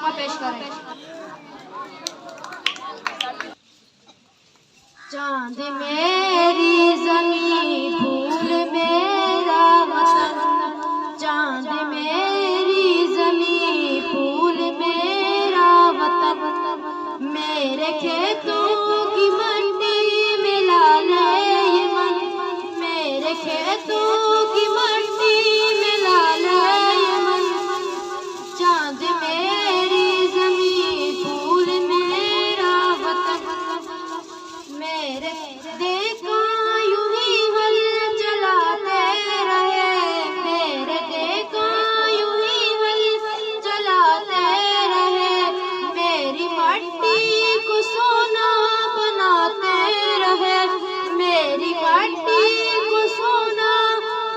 नगमा पेश करें। चांद मेरी ज़मीं फूल मेरा वतन, चांद मेरी ज़मीं फूल मेरा वतन, मेरे खेतों की मट्टी मिला ले ये मन, मेरे खेतों की मट्टी मिला ले ये मन। चांद मेरी ज़मीं फूल मेरा वतन, मेरे देखा यूं ही हल चलाते रहे, मेरे देखा यूं ही हल चलाते रहे, मेरी मट्टी को सोना बनाते रहे, मेरी मट्टी को सोना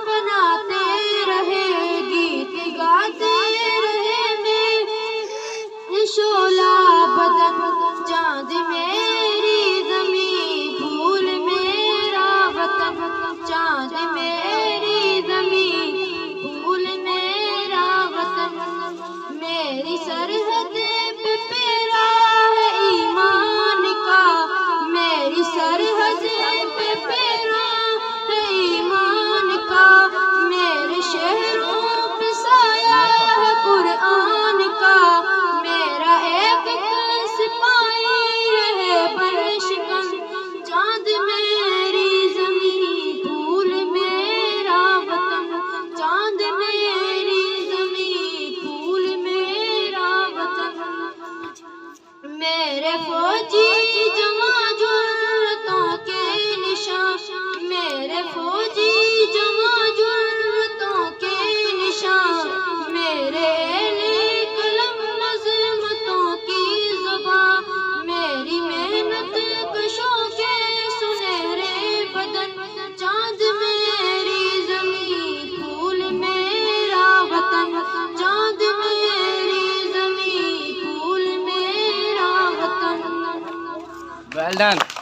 बनाते रहे, गीत गाते रहे मेरे शोला बदन। चांद मेरी ज़मीं फूल मेरा वतन, चांद मेरी ज़मीं फूल मेरा वतन, मेरी सरहद पे पेरा है ईमान का, मेरी सरहद पे पेरा है ईमान का, मेरे शहरों पे साया है कुरान का, मेरा एक सिपाही रहे बरशिकन। चांद मेरी ज़मीं फूल मेरा वतन, चांद मेरी ज़मीं फूल मेरा वतन, मेरे फौजी जवां जुर्रतों के निशान, मेरे फौजी जवां जुर्रतों के निशान, मेरे कलम अज़मतों की ज़ुबान, मेरी मेहनत कशों के सुनहरे बदन। चांद मेरी ज़मीं फूल मेरा वतन, चांद मेरी ज़मीं फूल मेरा वतन। Well done.